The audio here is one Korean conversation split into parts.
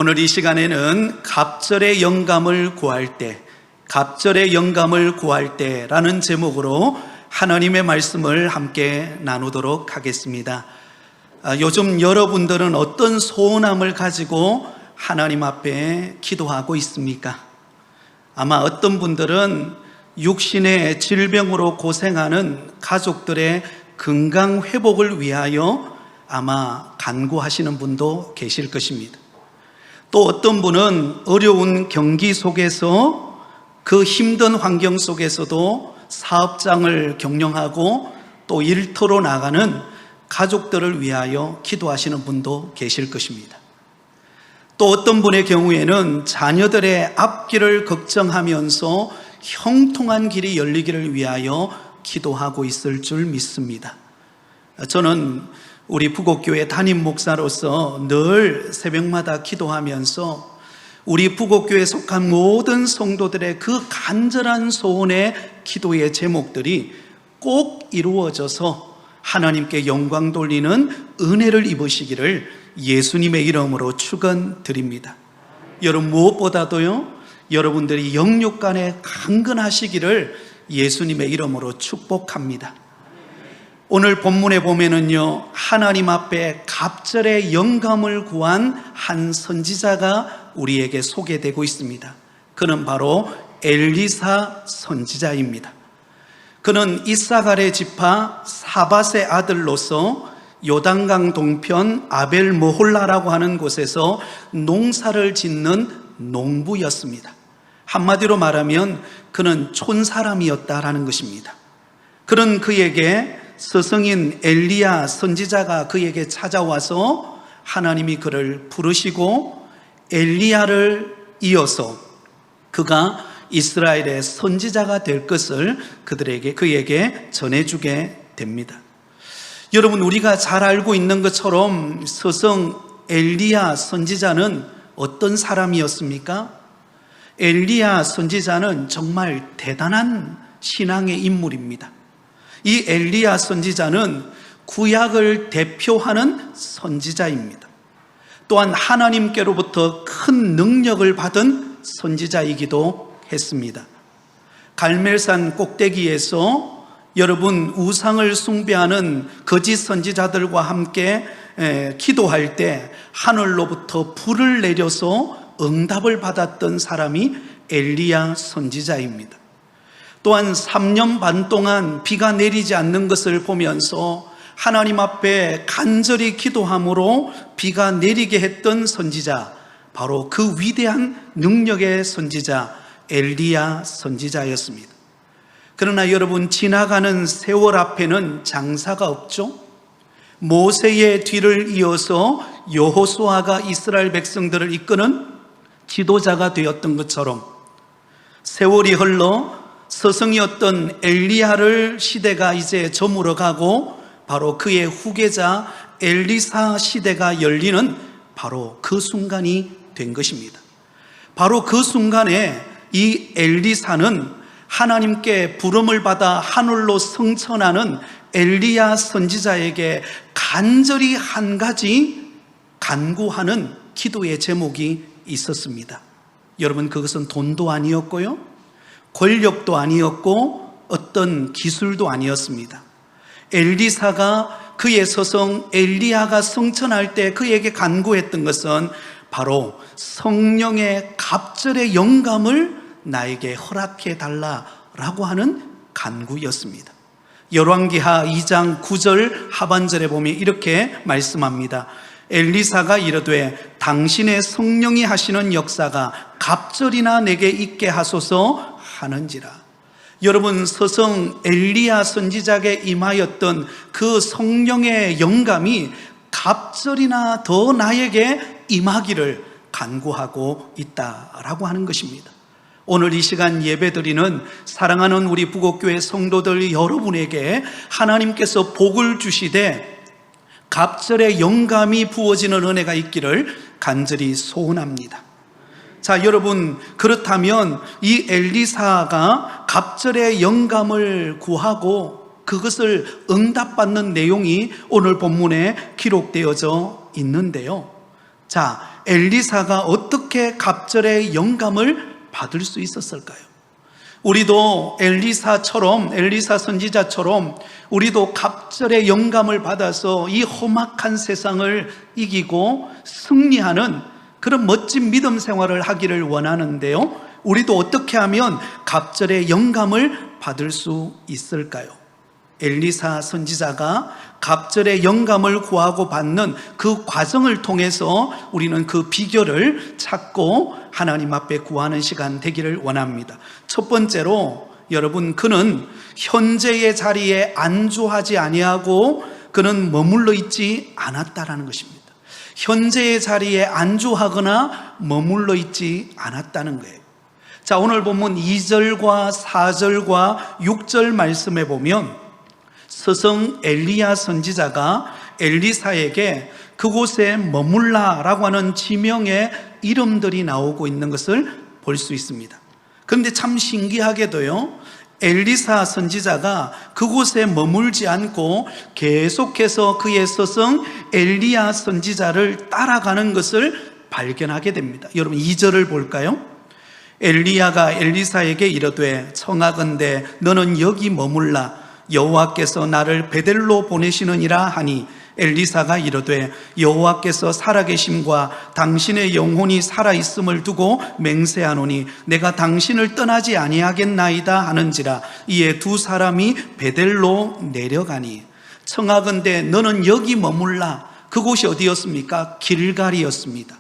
오늘 이 시간에는 갑절의 영감을 구할 때라는 제목으로 하나님의 말씀을 함께 나누도록 하겠습니다. 요즘 여러분들은 어떤 소원함을 가지고 하나님 앞에 기도하고 있습니까? 아마 어떤 분들은 육신의 질병으로 고생하는 가족들의 건강 회복을 위하여 아마 간구하시는 분도 계실 것입니다. 또 어떤 분은 어려운 경기 속에서 그 힘든 환경 속에서도 사업장을 경영하고 또 일터로 나가는 가족들을 위하여 기도하시는 분도 계실 것입니다. 또 어떤 분의 경우에는 자녀들의 앞길을 걱정하면서 형통한 길이 열리기를 위하여 기도하고 있을 줄 믿습니다. 저는 우리 부곡교회 담임 목사로서 늘 새벽마다 기도하면서 우리 부곡교회에 속한 모든 성도들의 그 간절한 소원의 기도의 제목들이 꼭 이루어져서 하나님께 영광 돌리는 은혜를 입으시기를 예수님의 이름으로 축원드립니다. 여러분, 무엇보다도요, 여러분들이 영육간에 강건하시기를 예수님의 이름으로 축복합니다. 오늘 본문에 보면은요, 하나님 앞에 갑절의 영감을 구한 한 선지자가 우리에게 소개되고 있습니다. 그는 바로 엘리사 선지자입니다. 그는 이사갈의 지파 사밧의 아들로서 요단강 동편 아벨 모홀라라고 하는 곳에서 농사를 짓는 농부였습니다. 한마디로 말하면 그는 촌사람이었다라는 것입니다. 그는 그에게 스승인 엘리야 선지자가 그에게 찾아와서 하나님이 그를 부르시고 엘리야를 이어서 그가 이스라엘의 선지자가 될 것을 그에게 전해주게 됩니다. 여러분, 우리가 잘 알고 있는 것처럼 스승 엘리야 선지자는 어떤 사람이었습니까? 엘리야 선지자는 정말 대단한 신앙의 인물입니다. 이 엘리야 선지자는 구약을 대표하는 선지자입니다. 또한 하나님께로부터 큰 능력을 받은 선지자이기도 했습니다. 갈멜산 꼭대기에서 여러분 우상을 숭배하는 거짓 선지자들과 함께 기도할 때 하늘로부터 불을 내려서 응답을 받았던 사람이 엘리야 선지자입니다. 또한 3년 반 동안 비가 내리지 않는 것을 보면서 하나님 앞에 간절히 기도함으로 비가 내리게 했던 선지자, 바로 그 위대한 능력의 선지자 엘리야 선지자였습니다. 그러나 여러분, 지나가는 세월 앞에는 장사가 없죠. 모세의 뒤를 이어서 여호수아가 이스라엘 백성들을 이끄는 지도자가 되었던 것처럼 세월이 흘러 스승이었던 엘리야를 시대가 이제 저물어 가고 바로 그의 후계자 엘리사 시대가 열리는 바로 그 순간이 된 것입니다. 바로 그 순간에 이 엘리사는 하나님께 부름을 받아 하늘로 승천하는 엘리야 선지자에게 간절히 한 가지 간구하는 기도의 제목이 있었습니다. 여러분, 그것은 돈도 아니었고요, 권력도 아니었고 어떤 기술도 아니었습니다. 엘리사가 그의 스승 엘리야가 승천할 때 그에게 간구했던 것은 바로 성령의 갑절의 영감을 나에게 허락해 달라라고 하는 간구였습니다. 열왕기하 2장 9절 하반절에 보면 이렇게 말씀합니다. 엘리사가 이르되 당신의 성령이 하시는 역사가 갑절이나 내게 있게 하소서 하는지라. 여러분, 스승 엘리야 선지자에게 임하였던 그 성령의 영감이 갑절이나 더 나에게 임하기를 간구하고 있다라고 하는 것입니다. 오늘 이 시간 예배드리는 사랑하는 우리 부곡교회 성도들 여러분에게 하나님께서 복을 주시되 갑절의 영감이 부어지는 은혜가 있기를 간절히 소원합니다. 자, 여러분, 그렇다면 이 엘리사가 갑절의 영감을 구하고 그것을 응답받는 내용이 오늘 본문에 기록되어져 있는데요. 자, 엘리사가 어떻게 갑절의 영감을 받을 수 있었을까요? 우리도 엘리사 선지자처럼 우리도 갑절의 영감을 받아서 이 험악한 세상을 이기고 승리하는 그런 멋진 믿음 생활을 하기를 원하는데요, 우리도 어떻게 하면 갑절의 영감을 받을 수 있을까요? 엘리사 선지자가 갑절의 영감을 구하고 받는 그 과정을 통해서 우리는 그 비결을 찾고 하나님 앞에 구하는 시간 되기를 원합니다. 첫 번째로 여러분, 그는 현재의 자리에 안주하지 아니하고 그는 머물러 있지 않았다라는 것입니다. 현재의 자리에 안주하거나 머물러 있지 않았다는 거예요. 자, 오늘 본문 2절과 4절과 6절 말씀에 보면 스승 엘리야 선지자가 엘리사에게 그곳에 머물라라고 하는 지명의 이름들이 나오고 있는 것을 볼 수 있습니다. 그런데 참 신기하게도요, 엘리사 선지자가 그곳에 머물지 않고 계속해서 그의 스승 엘리야 선지자를 따라가는 것을 발견하게 됩니다. 여러분 2절을 볼까요? 엘리야가 엘리사에게 이르되 청하건대 너는 여기 머물라, 여호와께서 나를 베델로 보내시느니라 하니 엘리사가 이르되 여호와께서 살아계심과 당신의 영혼이 살아있음을 두고 맹세하노니 내가 당신을 떠나지 아니하겠나이다 하는지라. 이에 두 사람이 베델로 내려가니 청하건대 너는 여기 머물라. 그곳이 어디였습니까? 길갈이었습니다.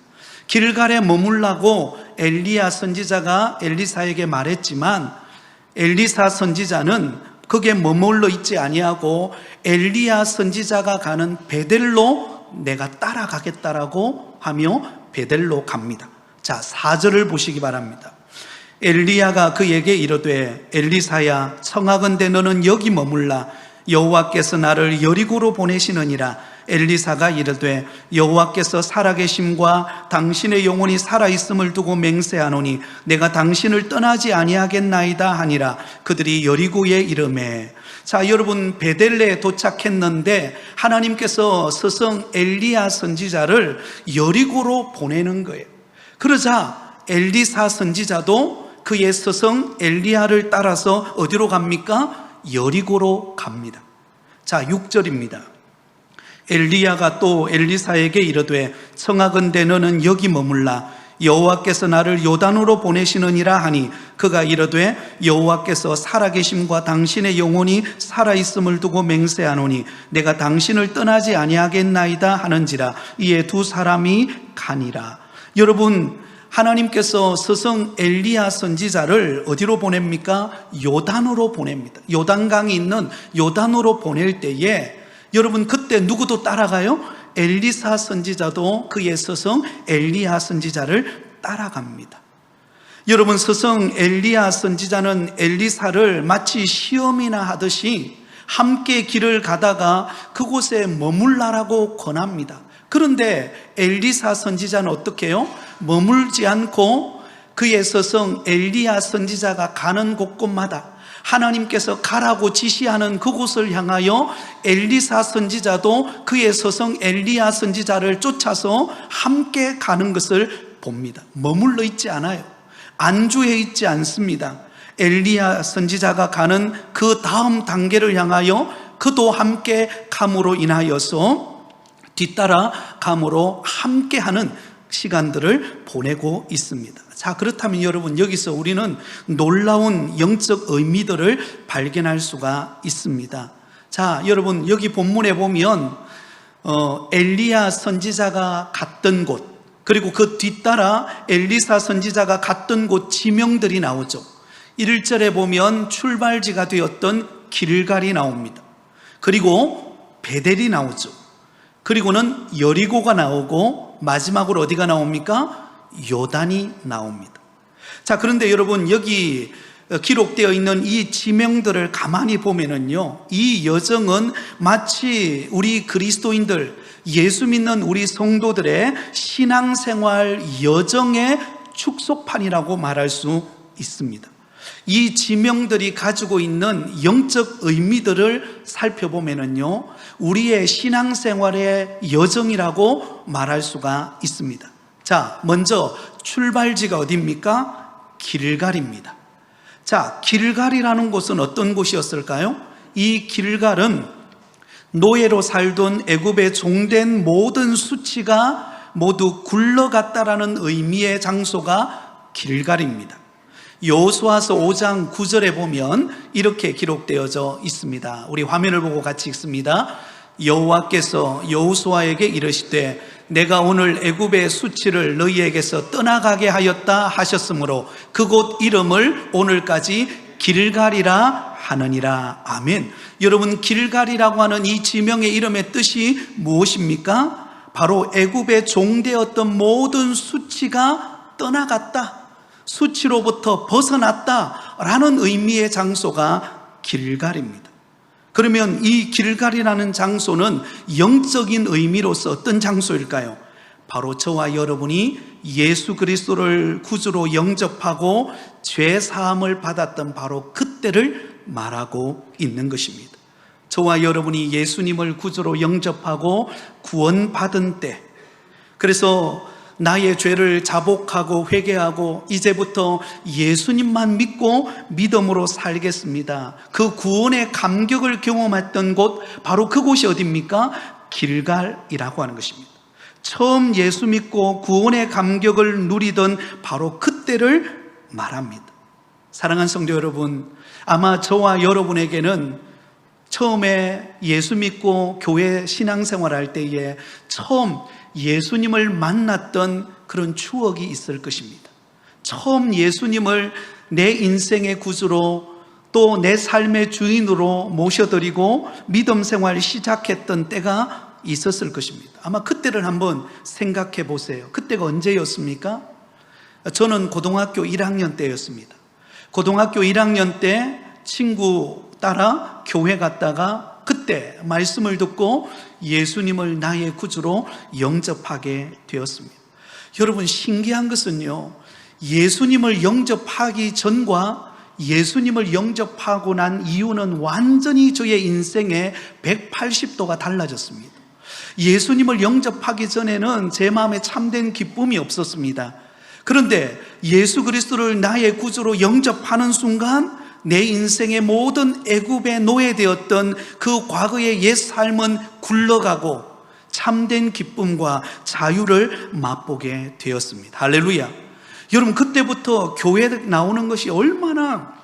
길갈에 머물라고 엘리야 선지자가 엘리사에게 말했지만 엘리사 선지자는 거기에 머물러 있지 아니하고 엘리야 선지자가 가는 베델로 내가 따라가겠다라고 하며 베델로 갑니다. 자, 4절을 보시기 바랍니다. 엘리야가 그에게 이르되 엘리사야 청하건대 너는 여기 머물라, 여호와께서 나를 여리고로 보내시느니라. 엘리사가 이르되 여호와께서 살아계심과 당신의 영혼이 살아있음을 두고 맹세하노니 내가 당신을 떠나지 아니하겠나이다 하니라. 그들이 여리고에 이르매. 자, 여러분 베델레에 도착했는데 하나님께서 스승 엘리야 선지자를 여리고로 보내는 거예요. 그러자 엘리사 선지자도 그의 스승 엘리야를 따라서 어디로 갑니까? 여리고로 갑니다. 자, 6절입니다. 엘리야가 또 엘리사에게 이르되 청하건대 너는 여기 머물라, 여호와께서 나를 요단으로 보내시느니라 하니 그가 이르되 여호와께서 살아계심과 당신의 영혼이 살아있음을 두고 맹세하노니 내가 당신을 떠나지 아니하겠나이다 하는지라. 이에 두 사람이 가니라. 여러분, 하나님께서 스승 엘리야 선지자를 어디로 보냅니까? 요단으로 보냅니다. 요단강이 있는 요단으로 보낼 때에 여러분 그때 누구도 따라가요? 엘리사 선지자도 그의 스승 엘리야 선지자를 따라갑니다. 여러분 스승 엘리야 선지자는 엘리사를 마치 시험이나 하듯이 함께 길을 가다가 그곳에 머물라라고 권합니다. 그런데 엘리사 선지자는 어떻게 해요? 머물지 않고 그의 스승 엘리야 선지자가 가는 곳곳마다 하나님께서 가라고 지시하는 그곳을 향하여 엘리사 선지자도 그의 스승 엘리야 선지자를 쫓아서 함께 가는 것을 봅니다. 머물러 있지 않아요. 안주해 있지 않습니다. 엘리야 선지자가 가는 그 다음 단계를 향하여 그도 함께 감으로 인하여서 뒤따라 감으로 함께하는 시간들을 보내고 있습니다. 자, 그렇다면 여러분 여기서 우리는 놀라운 영적 의미들을 발견할 수가 있습니다. 자, 여러분 여기 본문에 보면 엘리야 선지자가 갔던 곳, 그리고 그 뒤따라 엘리사 선지자가 갔던 곳 지명들이 나오죠. 1절에 보면 출발지가 되었던 길갈이 나옵니다. 그리고 베델이 나오죠. 그리고는 여리고가 나오고 마지막으로 어디가 나옵니까? 요단이 나옵니다. 자, 그런데 여러분 여기 기록되어 있는 이 지명들을 가만히 보면은요, 이 여정은 마치 우리 그리스도인들, 예수 믿는 우리 성도들의 신앙생활 여정의 축소판이라고 말할 수 있습니다. 이 지명들이 가지고 있는 영적 의미들을 살펴보면은요, 우리의 신앙생활의 여정이라고 말할 수가 있습니다. 자, 먼저 출발지가 어디입니까? 길갈입니다. 자, 길갈이라는 곳은 어떤 곳이었을까요? 이 길갈은 노예로 살던 애굽의 종된 모든 수치가 모두 굴러갔다라는 의미의 장소가 길갈입니다. 여호수아서 5장 9절에 보면 이렇게 기록되어져 있습니다. 우리 화면을 보고 같이 읽습니다. 여호와께서 여호수아에게 이르시되 내가 오늘 애굽의 수치를 너희에게서 떠나가게 하였다 하셨으므로 그곳 이름을 오늘까지 길갈이라 하느니라. 아멘. 여러분, 길갈이라고 하는 이 지명의 이름의 뜻이 무엇입니까? 바로 애굽의 종되었던 모든 수치가 떠나갔다, 수치로부터 벗어났다라는 의미의 장소가 길갈입니다. 그러면 이 길갈이라는 장소는 영적인 의미로서 어떤 장소일까요? 바로 저와 여러분이 예수 그리스도를 구주로 영접하고 죄 사함을 받았던 바로 그때를 말하고 있는 것입니다. 저와 여러분이 예수님을 구주로 영접하고 구원받은 때, 그래서 나의 죄를 자복하고 회개하고 이제부터 예수님만 믿고 믿음으로 살겠습니다, 그 구원의 감격을 경험했던 곳, 바로 그곳이 어디입니까? 길갈이라고 하는 것입니다. 처음 예수 믿고 구원의 감격을 누리던 바로 그때를 말합니다. 사랑하는 성도 여러분, 아마 저와 여러분에게는 처음에 예수 믿고 교회 신앙생활 할 때에 처음 예수님을 만났던 그런 추억이 있을 것입니다. 처음 예수님을 내 인생의 구주로 또 내 삶의 주인으로 모셔드리고 믿음 생활을 시작했던 때가 있었을 것입니다. 아마 그때를 한번 생각해 보세요. 그때가 언제였습니까? 저는 고등학교 1학년 때였습니다. 고등학교 1학년 때 친구 따라 교회 갔다가 그때 말씀을 듣고 예수님을 나의 구주로 영접하게 되었습니다. 여러분, 신기한 것은요, 예수님을 영접하기 전과 예수님을 영접하고 난 이유는 완전히 저의 인생에 180도가 달라졌습니다. 예수님을 영접하기 전에는 제 마음에 참된 기쁨이 없었습니다. 그런데 예수 그리스도를 나의 구주로 영접하는 순간 내 인생의 모든 애굽에 노예되었던 그 과거의 옛 삶은 굴러가고 참된 기쁨과 자유를 맛보게 되었습니다. 할렐루야. 여러분, 그때부터 교회에 나오는 것이 얼마나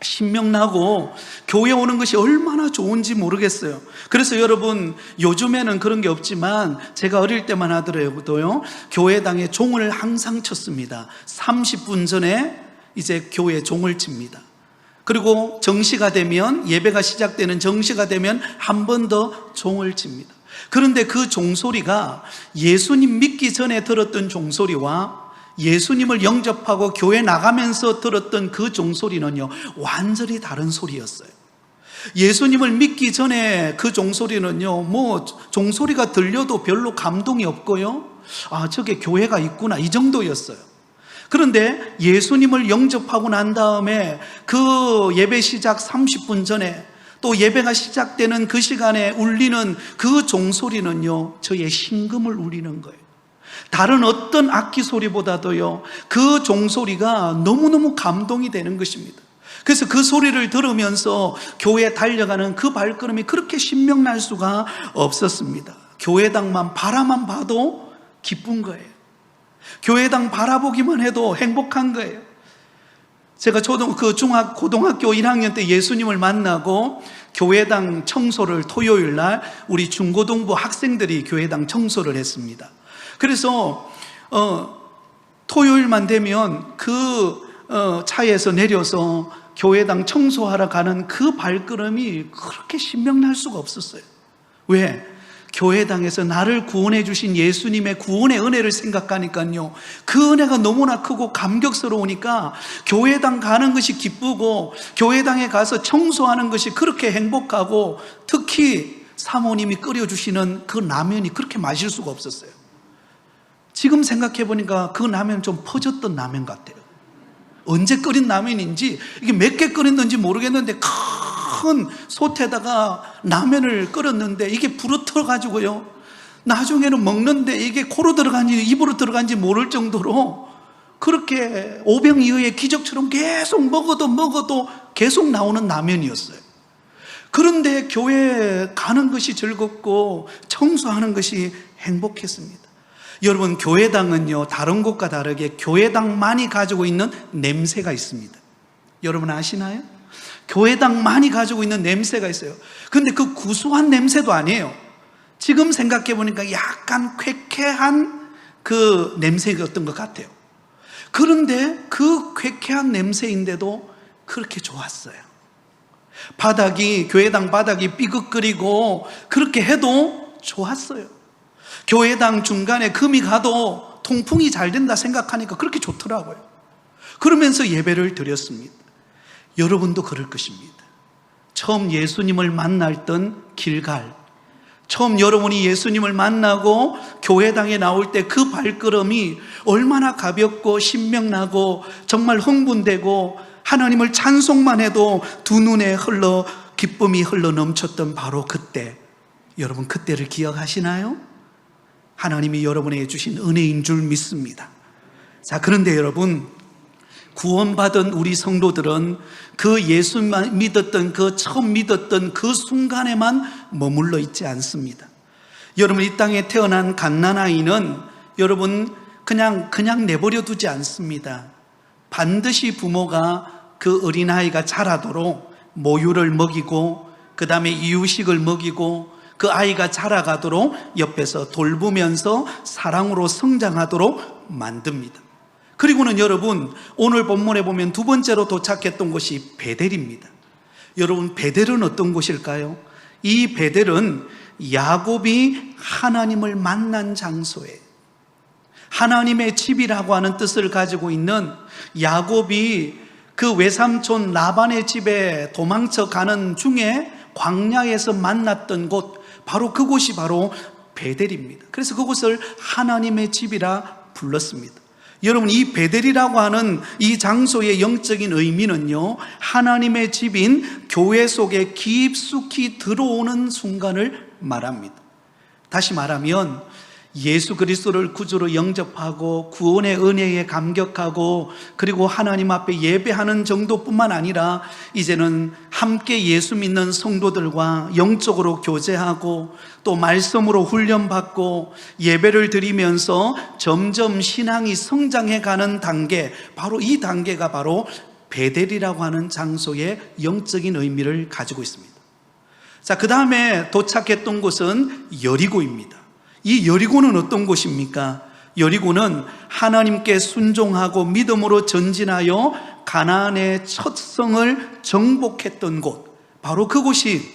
신명나고 교회 오는 것이 얼마나 좋은지 모르겠어요. 그래서 여러분, 요즘에는 그런 게 없지만 제가 어릴 때만 하더라도요, 교회당에 종을 항상 쳤습니다. 30분 전에 이제 교회 종을 칩니다. 그리고 정시가 되면, 예배가 시작되는 정시가 되면 한 번 더 종을 칩니다. 그런데 그 종소리가 예수님 믿기 전에 들었던 종소리와 예수님을 영접하고 교회 나가면서 들었던 그 종소리는요, 완전히 다른 소리였어요. 예수님을 믿기 전에 그 종소리는요, 종소리가 들려도 별로 감동이 없고요, 아, 저게 교회가 있구나, 이 정도였어요. 그런데 예수님을 영접하고 난 다음에 그 예배 시작 30분 전에 또 예배가 시작되는 그 시간에 울리는 그 종소리는요, 저의 심금을 울리는 거예요. 다른 어떤 악기 소리보다도요, 그 종소리가 너무너무 감동이 되는 것입니다. 그래서 그 소리를 들으면서 교회에 달려가는 그 발걸음이 그렇게 신명날 수가 없었습니다. 교회당만 바라만 봐도 기쁜 거예요. 교회당 바라보기만 해도 행복한 거예요. 제가 고등학교 1학년 때 예수님을 만나고 교회당 청소를 토요일 날 우리 중고등부 학생들이 교회당 청소를 했습니다. 그래서 토요일만 되면 그 차에서 내려서 교회당 청소하러 가는 그 발걸음이 그렇게 신명날 수가 없었어요. 왜? 교회당에서 나를 구원해 주신 예수님의 구원의 은혜를 생각하니까요, 그 은혜가 너무나 크고 감격스러우니까 교회당 가는 것이 기쁘고 교회당에 가서 청소하는 것이 그렇게 행복하고, 특히 사모님이 끓여주시는 그 라면이 그렇게 마실 수가 없었어요. 지금 생각해 보니까 그 라면 좀 퍼졌던 라면 같아요. 언제 끓인 라면인지, 이게 몇 개 끓였는지 모르겠는데 큰 솥에다가 라면을 끓였는데 이게 부러뜨려 가지고요, 나중에는 먹는데 이게 코로 들어간지 입으로 들어간지 모를 정도로 그렇게 오병이어의 기적처럼 계속 먹어도 계속 나오는 라면이었어요. 그런데 교회에 가는 것이 즐겁고 청소하는 것이 행복했습니다. 여러분, 교회당은요, 다른 곳과 다르게 교회당만이 가지고 있는 냄새가 있습니다. 여러분 아시나요? 교회당만이 가지고 있는 냄새가 있어요. 그런데 그 구수한 냄새도 아니에요. 지금 생각해 보니까 약간 쾌쾌한 그 냄새였던 것 같아요. 그런데 그 쾌쾌한 냄새인데도 그렇게 좋았어요. 교회당 바닥이 삐걱거리고 그렇게 해도 좋았어요. 교회당 중간에 금이 가도 통풍이 잘 된다 생각하니까 그렇게 좋더라고요. 그러면서 예배를 드렸습니다. 여러분도 그럴 것입니다. 처음 예수님을 만날 길갈, 처음 여러분이 예수님을 만나고 교회당에 나올 때 그 발걸음이 얼마나 가볍고 신명나고 정말 흥분되고 하나님을 찬송만 해도 두 눈에 기쁨이 흘러 넘쳤던 바로 그때, 여러분 그때를 기억하시나요? 하나님이 여러분에게 주신 은혜인 줄 믿습니다. 자, 그런데 여러분, 구원받은 우리 성도들은 그 예수만 믿었던 처음 믿었던 그 순간에만 머물러 있지 않습니다. 여러분, 이 땅에 태어난 갓난아이는 여러분 그냥 내버려 두지 않습니다. 반드시 부모가 그 어린아이가 자라도록 모유를 먹이고 그 다음에 이유식을 먹이고 그 아이가 자라가도록 옆에서 돌보면서 사랑으로 성장하도록 만듭니다. 그리고는 여러분, 오늘 본문에 보면 두 번째로 도착했던 곳이 베델입니다. 여러분, 베델은 어떤 곳일까요? 이 베델은 야곱이 하나님을 만난 장소예요. 하나님의 집이라고 하는 뜻을 가지고 있는, 야곱이 그 외삼촌 라반의 집에 도망쳐 가는 중에 광야에서 만났던 곳, 바로 그곳이 바로 베델입니다. 그래서 그곳을 하나님의 집이라 불렀습니다. 여러분, 이 베델이라고 하는 이 장소의 영적인 의미는요, 하나님의 집인 교회 속에 깊숙이 들어오는 순간을 말합니다. 다시 말하면 예수 그리스도를 구주로 영접하고 구원의 은혜에 감격하고 그리고 하나님 앞에 예배하는 정도뿐만 아니라 이제는 함께 예수 믿는 성도들과 영적으로 교제하고 또 말씀으로 훈련받고 예배를 드리면서 점점 신앙이 성장해 가는 단계, 바로 이 단계가 바로 베델이라고 하는 장소의 영적인 의미를 가지고 있습니다. 자, 그 다음에 도착했던 곳은 여리고입니다. 이 여리고는 어떤 곳입니까? 여리고는 하나님께 순종하고 믿음으로 전진하여 가나안의 첫 성을 정복했던 곳, 바로 그곳이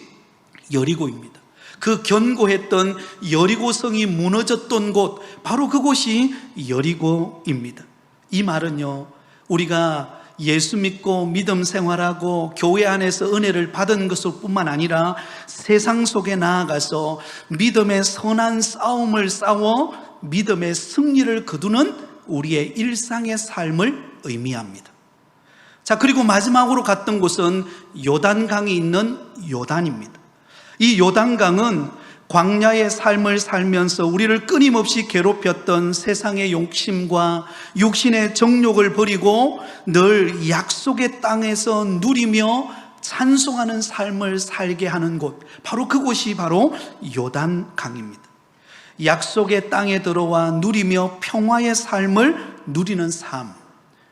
여리고입니다. 그 견고했던 여리고성이 무너졌던 곳, 바로 그곳이 여리고입니다. 이 말은요, 우리가 예수 믿고 믿음 생활하고 교회 안에서 은혜를 받은 것을 뿐만 아니라 세상 속에 나아가서 믿음의 선한 싸움을 싸워 믿음의 승리를 거두는 우리의 일상의 삶을 의미합니다. 자, 그리고 마지막으로 갔던 곳은 요단강이 있는 요단입니다. 이 요단강은 광야의 삶을 살면서 우리를 끊임없이 괴롭혔던 세상의 욕심과 육신의 정욕을 버리고 늘 약속의 땅에서 누리며 찬송하는 삶을 살게 하는 곳, 바로 그곳이 바로 요단강입니다. 약속의 땅에 들어와 누리며 평화의 삶을 누리는 삶,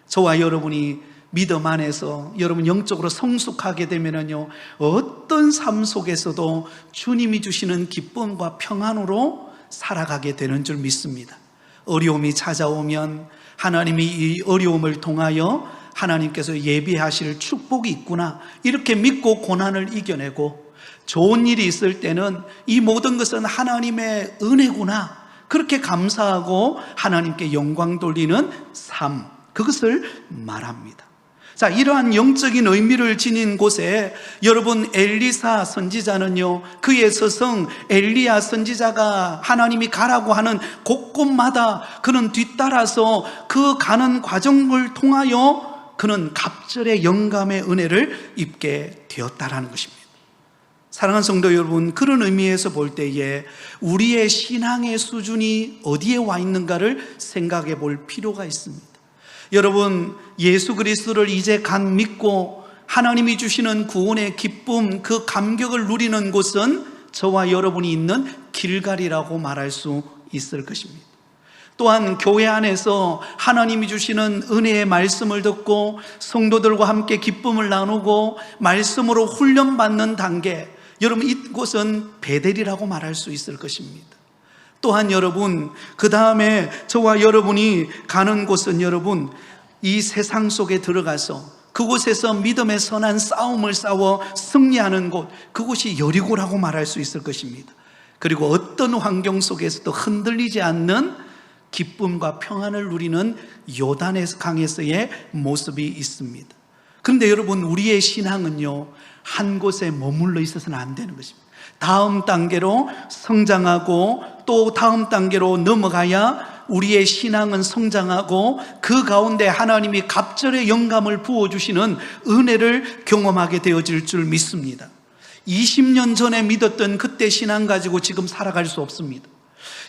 저와 여러분이 믿음 안에서 여러분 영적으로 성숙하게 되면요, 어떤 삶 속에서도 주님이 주시는 기쁨과 평안으로 살아가게 되는 줄 믿습니다. 어려움이 찾아오면 하나님이 이 어려움을 통하여 하나님께서 예비하실 축복이 있구나, 이렇게 믿고 고난을 이겨내고, 좋은 일이 있을 때는 이 모든 것은 하나님의 은혜구나, 그렇게 감사하고 하나님께 영광 돌리는 삶, 그것을 말합니다. 자, 이러한 영적인 의미를 지닌 곳에 여러분, 엘리사 선지자는요, 그의 스승 엘리야 선지자가 하나님이 가라고 하는 곳곳마다 그는 뒤따라서 그 가는 과정을 통하여 그는 갑절의 영감의 은혜를 입게 되었다라는 것입니다. 사랑하는 성도 여러분, 그런 의미에서 볼 때에 우리의 신앙의 수준이 어디에 와 있는가를 생각해 볼 필요가 있습니다. 여러분, 예수 그리스도를 이제 갓 믿고 하나님이 주시는 구원의 기쁨, 그 감격을 누리는 곳은 저와 여러분이 있는 길갈이라고 말할 수 있을 것입니다. 또한 교회 안에서 하나님이 주시는 은혜의 말씀을 듣고 성도들과 함께 기쁨을 나누고 말씀으로 훈련받는 단계, 여러분 이곳은 베델이라고 말할 수 있을 것입니다. 또한 여러분, 그 다음에 저와 여러분이 가는 곳은 여러분, 이 세상 속에 들어가서 그곳에서 믿음의 선한 싸움을 싸워 승리하는 곳, 그곳이 여리고라고 말할 수 있을 것입니다. 그리고 어떤 환경 속에서도 흔들리지 않는 기쁨과 평안을 누리는 요단의 강에서의 모습이 있습니다. 그런데 여러분, 우리의 신앙은요, 한 곳에 머물러 있어서는 안 되는 것입니다. 다음 단계로 성장하고 또 다음 단계로 넘어가야 우리의 신앙은 성장하고 그 가운데 하나님이 갑절의 영감을 부어주시는 은혜를 경험하게 되어질 줄 믿습니다. 20년 전에 믿었던 그때 신앙 가지고 지금 살아갈 수 없습니다.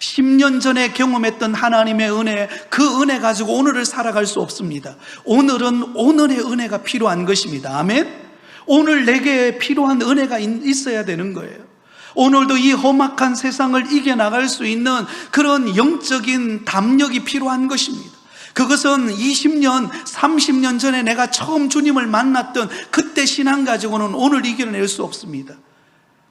10년 전에 경험했던 하나님의 은혜, 그 은혜 가지고 오늘을 살아갈 수 없습니다. 오늘은 오늘의 은혜가 필요한 것입니다. 아멘? 오늘 내게 필요한 은혜가 있어야 되는 거예요. 오늘도 이 험악한 세상을 이겨나갈 수 있는 그런 영적인 담력이 필요한 것입니다. 그것은 20년, 30년 전에 내가 처음 주님을 만났던 그때 신앙 가지고는 오늘 이겨낼 수 없습니다.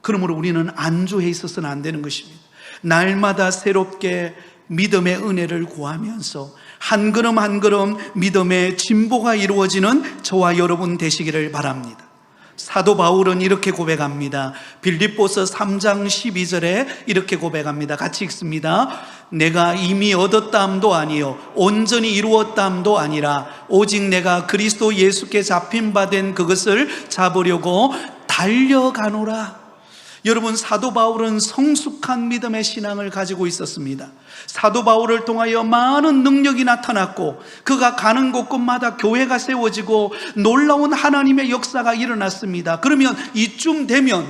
그러므로 우리는 안주해 있어서는 안 되는 것입니다. 날마다 새롭게 믿음의 은혜를 구하면서 한 걸음 한 걸음 믿음의 진보가 이루어지는 저와 여러분 되시기를 바랍니다. 사도 바울은 이렇게 고백합니다. 빌립보서 3장 12절에 이렇게 고백합니다. 같이 읽습니다. 내가 이미 얻었다함도 아니요 온전히 이루었다함도 아니라 오직 내가 그리스도 예수께 잡힌 바 된 그것을 잡으려고 달려가노라. 여러분, 사도 바울은 성숙한 믿음의 신앙을 가지고 있었습니다. 사도 바울을 통하여 많은 능력이 나타났고 그가 가는 곳곳마다 교회가 세워지고 놀라운 하나님의 역사가 일어났습니다. 그러면 이쯤 되면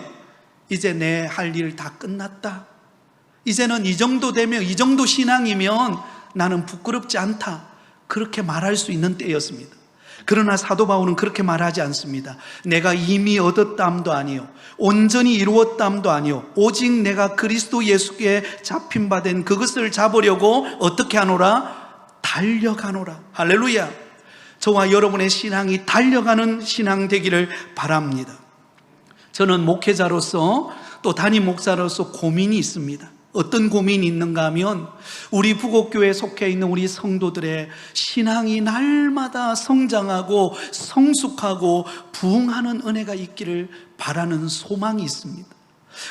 이제 내 할 일 다 끝났다, 이제는 이 정도 되면, 이 정도 신앙이면 나는 부끄럽지 않다, 그렇게 말할 수 있는 때였습니다. 그러나 사도 바울은 그렇게 말하지 않습니다. 내가 이미 얻었다함도 아니요 온전히 이루었다함도 아니요 오직 내가 그리스도 예수께 잡힌 바 된 그것을 잡으려고 어떻게 하노라? 달려가노라. 할렐루야. 저와 여러분의 신앙이 달려가는 신앙 되기를 바랍니다. 저는 목회자로서 또 담임 목사로서 고민이 있습니다. 어떤 고민이 있는가 하면 우리 부곡교회에 속해 있는 우리 성도들의 신앙이 날마다 성장하고 성숙하고 부흥하는 은혜가 있기를 바라는 소망이 있습니다.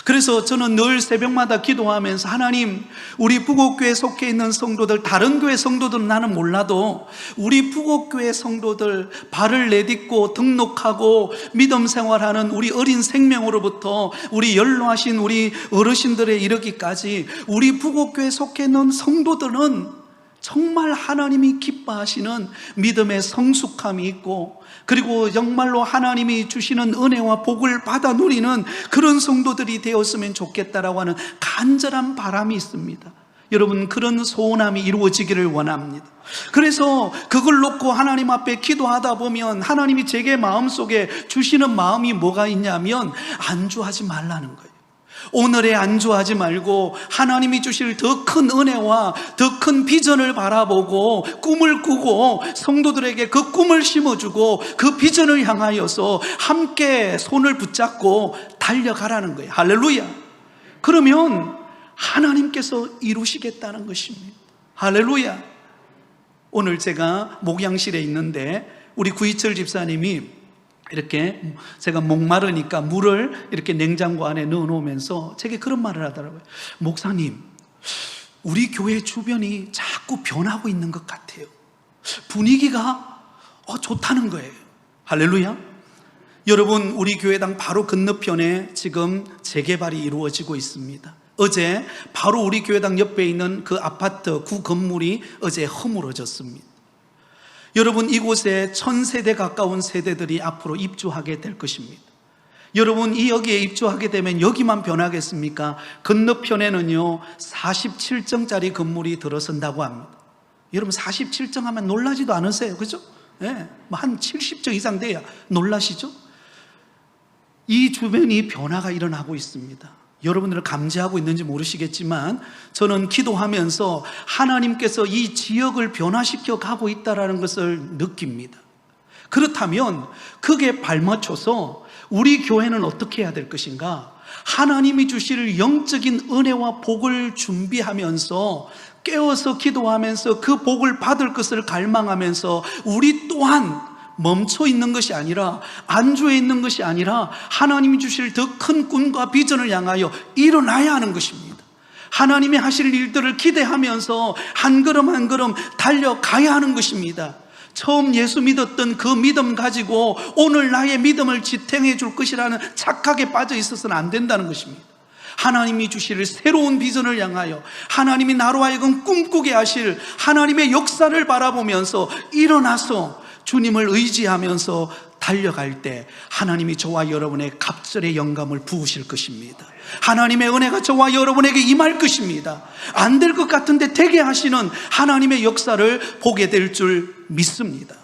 그래서 저는 늘 새벽마다 기도하면서 하나님, 우리 부곡교회에 속해 있는 성도들, 다른 교회 성도들은 나는 몰라도 우리 부곡교회 성도들 발을 내딛고 등록하고 믿음 생활하는 우리 어린 생명으로부터 우리 연로하신 우리 어르신들에 이르기까지 우리 부곡교회에 속해 있는 성도들은 정말 하나님이 기뻐하시는 믿음의 성숙함이 있고, 그리고 정말로 하나님이 주시는 은혜와 복을 받아 누리는 그런 성도들이 되었으면 좋겠다라고 하는 간절한 바람이 있습니다. 여러분, 그런 소원함이 이루어지기를 원합니다. 그래서 그걸 놓고 하나님 앞에 기도하다 보면 하나님이 제게 마음속에 주시는 마음이 뭐가 있냐면 안주하지 말라는 거예요. 오늘에 안주하지 말고 하나님이 주실 더 큰 은혜와 더 큰 비전을 바라보고 꿈을 꾸고 성도들에게 그 꿈을 심어주고 그 비전을 향하여서 함께 손을 붙잡고 달려가라는 거예요. 할렐루야. 그러면 하나님께서 이루시겠다는 것입니다. 할렐루야. 오늘 제가 목양실에 있는데 우리 구이철 집사님이 이렇게 제가 목마르니까 물을 이렇게 냉장고 안에 넣어 놓으면서 제게 그런 말을 하더라고요. 목사님, 우리 교회 주변이 자꾸 변하고 있는 것 같아요. 분위기가 좋다는 거예요. 할렐루야. 여러분, 우리 교회당 바로 건너편에 지금 재개발이 이루어지고 있습니다. 어제 바로 우리 교회당 옆에 있는 그 아파트 구 건물이 어제 허물어졌습니다. 여러분, 이곳에 1000세대 가까운 세대들이 앞으로 입주하게 될 것입니다. 여러분, 이 여기에 입주하게 되면 여기만 변하겠습니까? 건너편에는요 47층짜리 건물이 들어선다고 합니다. 여러분 47층 하면 놀라지도 않으세요? 그죠? 네, 한 70층 이상 돼야 놀라시죠? 이 주변이 변화가 일어나고 있습니다. 여러분들은 감지하고 있는지 모르시겠지만 저는 기도하면서 하나님께서 이 지역을 변화시켜 가고 있다는 것을 느낍니다. 그렇다면 그게 발맞춰서 우리 교회는 어떻게 해야 될 것인가? 하나님이 주실 영적인 은혜와 복을 준비하면서 깨어서 기도하면서 그 복을 받을 것을 갈망하면서 우리 또한 멈춰 있는 것이 아니라, 안주해 있는 것이 아니라 하나님이 주실 더 큰 꿈과 비전을 향하여 일어나야 하는 것입니다. 하나님이 하실 일들을 기대하면서 한 걸음 한 걸음 달려가야 하는 것입니다. 처음 예수 믿었던 그 믿음 가지고 오늘 나의 믿음을 지탱해 줄 것이라는 착각에 빠져 있어서는 안 된다는 것입니다. 하나님이 주실 새로운 비전을 향하여, 하나님이 나로 하여금 꿈꾸게 하실 하나님의 역사를 바라보면서 일어나서 주님을 의지하면서 달려갈 때 하나님이 저와 여러분의 갑절의 영감을 부으실 것입니다. 하나님의 은혜가 저와 여러분에게 임할 것입니다. 안 될 것 같은데 되게 하시는 하나님의 역사를 보게 될 줄 믿습니다.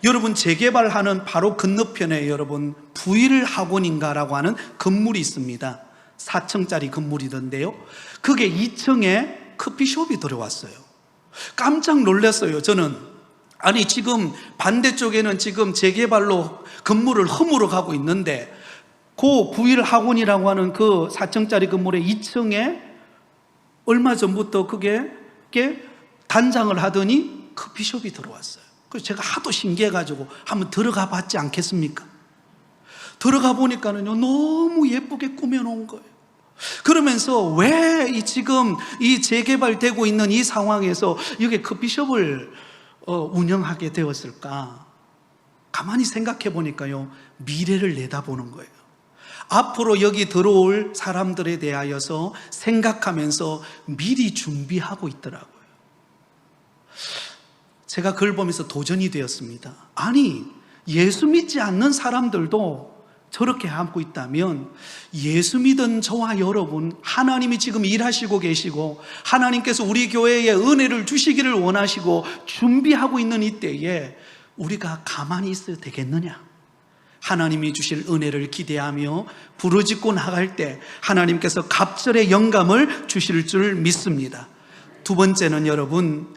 여러분, 재개발하는 바로 건너편에 여러분 부일 학원인가라고 하는 건물이 있습니다. 4층짜리 건물이던데요, 그게 2층에 커피숍이 들어왔어요. 깜짝 놀랐어요. 저는 아니, 지금 반대쪽에는 지금 재개발로 건물을 허물어 가고 있는데 그 부일 학원이라고 하는 그 4층짜리 건물의 2층에 얼마 전부터 그게 단장을 하더니 커피숍이 들어왔어요. 그래서 제가 하도 신기해가지고 한번 들어가 봤지 않겠습니까? 들어가 보니까는요 너무 예쁘게 꾸며놓은 거예요. 그러면서 왜 지금 이 재개발되고 있는 이 상황에서 여기 커피숍을 운영하게 되었을까? 가만히 생각해 보니까요 미래를 내다보는 거예요. 앞으로 여기 들어올 사람들에 대하여서 생각하면서 미리 준비하고 있더라고요. 제가 그걸 보면서 도전이 되었습니다. 아니, 예수 믿지 않는 사람들도 저렇게 하고 있다면 예수 믿은 저와 여러분, 하나님이 지금 일하시고 계시고 하나님께서 우리 교회에 은혜를 주시기를 원하시고 준비하고 있는 이때에 우리가 가만히 있어야 되겠느냐? 하나님이 주실 은혜를 기대하며 부르짖고 나갈 때 하나님께서 갑절의 영감을 주실 줄 믿습니다. 두 번째는 여러분,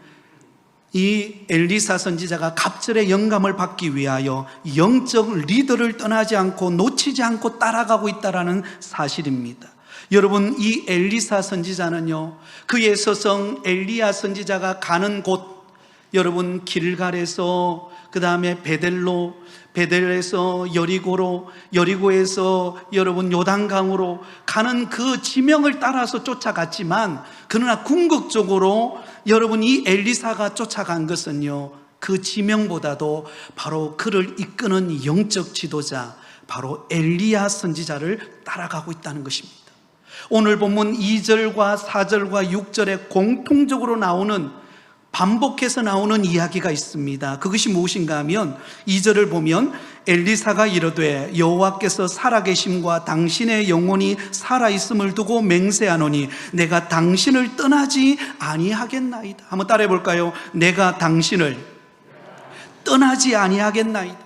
이 엘리사 선지자가 갑절의 영감을 받기 위하여 영적 리더를 떠나지 않고 놓치지 않고 따라가고 있다는 사실입니다. 여러분, 이 엘리사 선지자는요 그의 서성 엘리야 선지자가 가는 곳, 여러분 길갈에서 그 다음에 베델에서 여리고로, 여리고에서 여러분 요단강으로 가는 그 지명을 따라서 쫓아갔지만, 그러나 궁극적으로 여러분 이 엘리사가 쫓아간 것은요 그 지명보다도 바로 그를 이끄는 영적 지도자, 바로 엘리야 선지자를 따라가고 있다는 것입니다. 오늘 본문 2절과 4절과 6절에 공통적으로 나오는, 반복해서 나오는 이야기가 있습니다. 그것이 무엇인가 하면 2절을 보면 엘리사가 이르되 여호와께서 살아계심과 당신의 영혼이 살아있음을 두고 맹세하노니 내가 당신을 떠나지 아니하겠나이다. 한번 따라해 볼까요? 내가 당신을 떠나지 아니하겠나이다.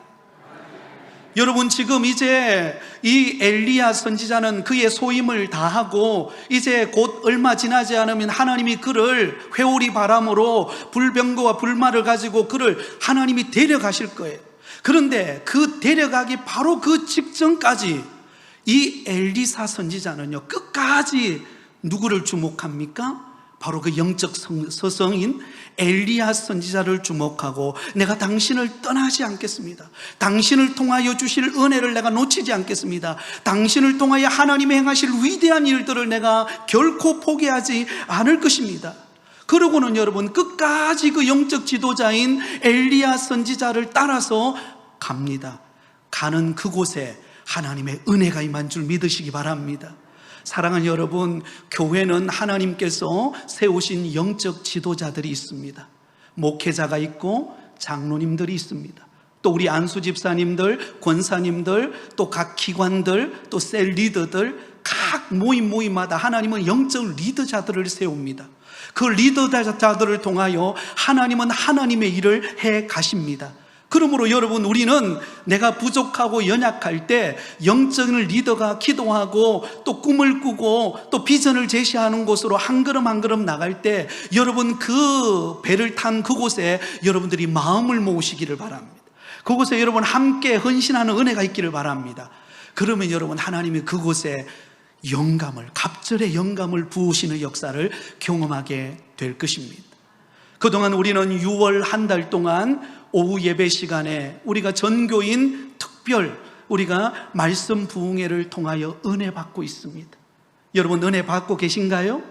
여러분, 지금 이제 이 엘리야 선지자는 그의 소임을 다하고 이제 곧 얼마 지나지 않으면 하나님이 그를 회오리 바람으로 불병거와 불말을 가지고 그를 하나님이 데려가실 거예요. 그런데 그 데려가기 바로 그 직전까지 이 엘리사 선지자는요 끝까지 누구를 주목합니까? 바로 그 영적 서성인 엘리야 선지자를 주목하고 내가 당신을 떠나지 않겠습니다. 당신을 통하여 주실 은혜를 내가 놓치지 않겠습니다. 당신을 통하여 하나님이 행하실 위대한 일들을 내가 결코 포기하지 않을 것입니다. 그러고는 여러분 끝까지 그 영적 지도자인 엘리야 선지자를 따라서 갑니다. 가는 그곳에 하나님의 은혜가 임한 줄 믿으시기 바랍니다. 사랑하는 여러분, 교회는 하나님께서 세우신 영적 지도자들이 있습니다. 목회자가 있고 장로님들이 있습니다. 또 우리 안수 집사님들, 권사님들, 또 각 기관들, 또 셀 리더들, 각 모임마다 하나님은 영적 리더자들을 세웁니다. 그 리더자들을 통하여 하나님은 하나님의 일을 해 가십니다. 그러므로 여러분, 우리는 내가 부족하고 연약할 때 영적인 리더가 기도하고 또 꿈을 꾸고 또 비전을 제시하는 곳으로 한 걸음 한 걸음 나갈 때 여러분, 그 배를 탄 그곳에 여러분들이 마음을 모으시기를 바랍니다. 그곳에 여러분 함께 헌신하는 은혜가 있기를 바랍니다. 그러면 여러분, 하나님이 그곳에 영감을, 갑절의 영감을 부으시는 역사를 경험하게 될 것입니다. 그동안 우리는 6월 한 달 동안 오후 예배 시간에 우리가 전교인 특별 우리가 말씀 부흥회를 통하여 은혜 받고 있습니다. 여러분, 은혜 받고 계신가요?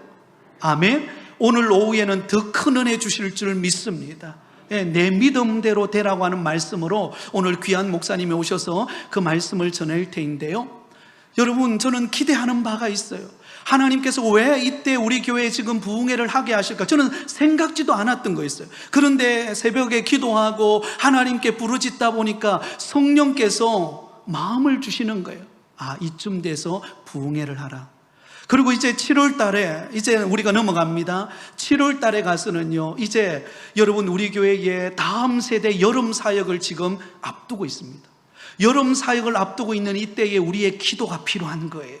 아멘. 오늘 오후에는 더 큰 은혜 주실 줄 믿습니다. 내 믿음대로 되라고 하는 말씀으로 오늘 귀한 목사님이 오셔서 그 말씀을 전할 테인데요, 여러분, 저는 기대하는 바가 있어요. 하나님께서 왜 이때 우리 교회에 지금 부흥회를 하게 하실까? 저는 생각지도 않았던 거였어요. 그런데 새벽에 기도하고 하나님께 부르짖다 보니까 성령께서 마음을 주시는 거예요. 아, 이쯤 돼서 부흥회를 하라. 그리고 이제 7월 달에 이제 우리가 넘어갑니다. 7월 달에 가서는요, 이제 여러분, 우리 교회의 다음 세대 여름 사역을 지금 앞두고 있습니다. 여름 사역을 앞두고 있는 이때에 우리의 기도가 필요한 거예요.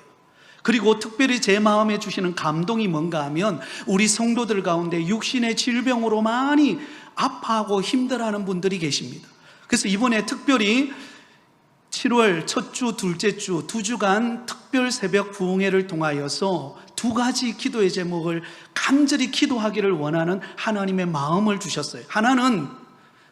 그리고 특별히 제 마음에 주시는 감동이 뭔가 하면, 우리 성도들 가운데 육신의 질병으로 많이 아파하고 힘들어하는 분들이 계십니다. 그래서 이번에 특별히 7월 첫 주, 둘째 주, 2주간 특별 새벽 부흥회를 통하여서 2가지 기도의 제목을 간절히 기도하기를 원하는 하나님의 마음을 주셨어요. 하나는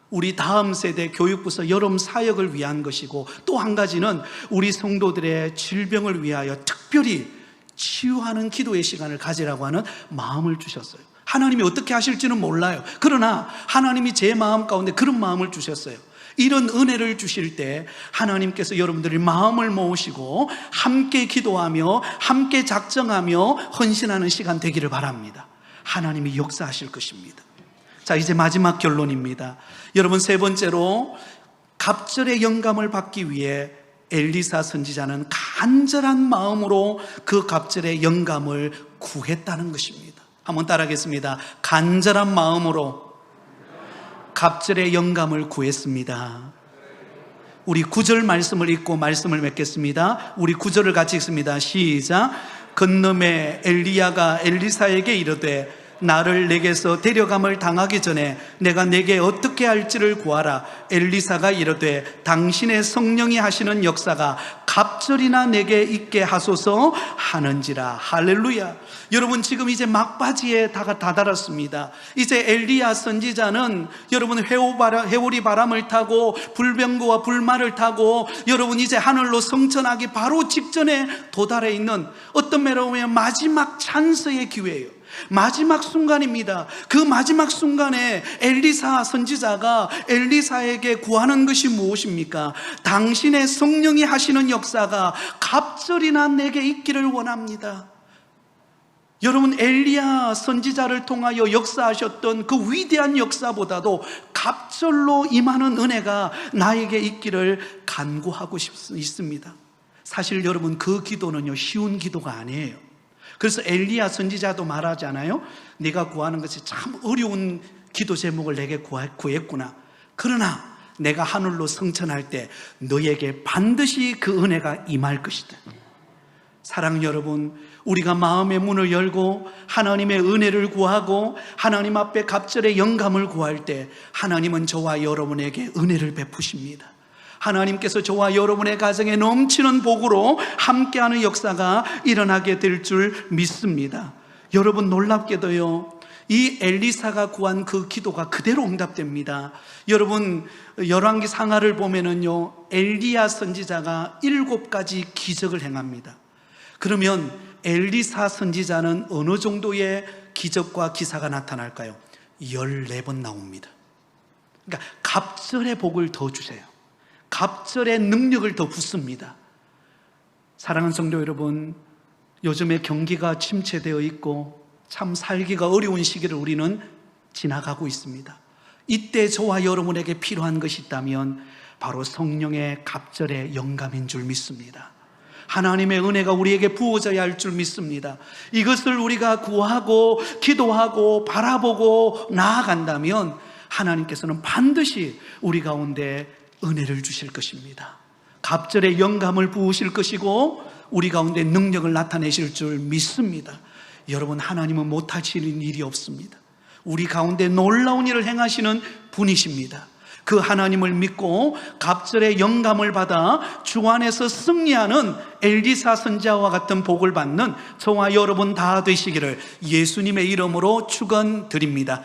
우리 다음 세대 교육부서 여름 사역을 위한 것이고, 또 한 가지는 우리 성도들의 질병을 위하여 특별히 치유하는 기도의 시간을 가지라고 하는 마음을 주셨어요. 하나님이 어떻게 하실지는 몰라요. 그러나 하나님이 제 마음 가운데 그런 마음을 주셨어요. 이런 은혜를 주실 때 하나님께서 여러분들이 마음을 모으시고 함께 기도하며 함께 작정하며 헌신하는 시간 되기를 바랍니다. 하나님이 역사하실 것입니다. 자, 이제 마지막 결론입니다. 여러분, 세 번째로 갑절의 영감을 받기 위해 엘리사 선지자는 간절한 마음으로 그 갑절의 영감을 구했다는 것입니다. 한번 따라하겠습니다. 간절한 마음으로 갑절의 영감을 구했습니다. 우리 9절 말씀을 읽고 말씀을 맺겠습니다. 우리 9절을 같이 읽습니다. 시작. 건너매 엘리야가 엘리사에게 이르되 나를 내게서 데려감을 당하기 전에 내가 내게 어떻게 할지를 구하라. 엘리사가 이르되 당신의 성령이 하시는 역사가 갑절이나 내게 있게 하소서 하는지라. 할렐루야. 여러분, 지금 이제 막바지에 다다랐습니다. 이제 엘리야 선지자는 여러분 회오리 바람을 타고 불병거와 불말을 타고 여러분 이제 하늘로 성천하기 바로 직전에 도달해 있는, 어떤 면으로 보면 마지막 찬스의 기회예요. 마지막 순간입니다. 그 마지막 순간에 엘리사 선지자가 엘리사에게 구하는 것이 무엇입니까? 당신의 성령이 하시는 역사가 갑절이나 내게 있기를 원합니다. 여러분, 엘리야 선지자를 통하여 역사하셨던 그 위대한 역사보다도 갑절로 임하는 은혜가 나에게 있기를 간구하고 있습니다. 사실 여러분, 그 기도는요, 쉬운 기도가 아니에요. 그래서 엘리야 선지자도 말하잖아요. 네가 구하는 것이 참 어려운 기도 제목을 내게 구했구나. 그러나 내가 하늘로 성천할 때 너에게 반드시 그 은혜가 임할 것이다. 사랑 여러분, 우리가 마음의 문을 열고 하나님의 은혜를 구하고 하나님 앞에 갑절의 영감을 구할 때 하나님은 저와 여러분에게 은혜를 베푸십니다. 하나님께서 저와 여러분의 가정에 넘치는 복으로 함께하는 역사가 일어나게 될 줄 믿습니다. 여러분, 놀랍게도요, 이 엘리사가 구한 그 기도가 그대로 응답됩니다. 여러분, 열왕기 상하를 보면은요, 엘리야 선지자가 7가지 기적을 행합니다. 그러면 엘리사 선지자는 어느 정도의 기적과 기사가 나타날까요? 14번 나옵니다. 그러니까 갑절의 복을 더 주세요. 갑절의 능력을 더 붓습니다. 사랑하는 성도 여러분, 요즘에 경기가 침체되어 있고 참 살기가 어려운 시기를 우리는 지나가고 있습니다. 이때 저와 여러분에게 필요한 것이 있다면 바로 성령의 갑절의 영감인 줄 믿습니다. 하나님의 은혜가 우리에게 부어져야 할 줄 믿습니다. 이것을 우리가 구하고 기도하고 바라보고 나아간다면 하나님께서는 반드시 우리 가운데 은혜를 주실 것입니다. 갑절의 영감을 부으실 것이고 우리 가운데 능력을 나타내실 줄 믿습니다. 여러분, 하나님은 못하시는 일이 없습니다. 우리 가운데 놀라운 일을 행하시는 분이십니다. 그 하나님을 믿고 갑절의 영감을 받아 주 안에서 승리하는 엘리사 선지자와 같은 복을 받는 저와 여러분 다 되시기를 예수님의 이름으로 축원드립니다.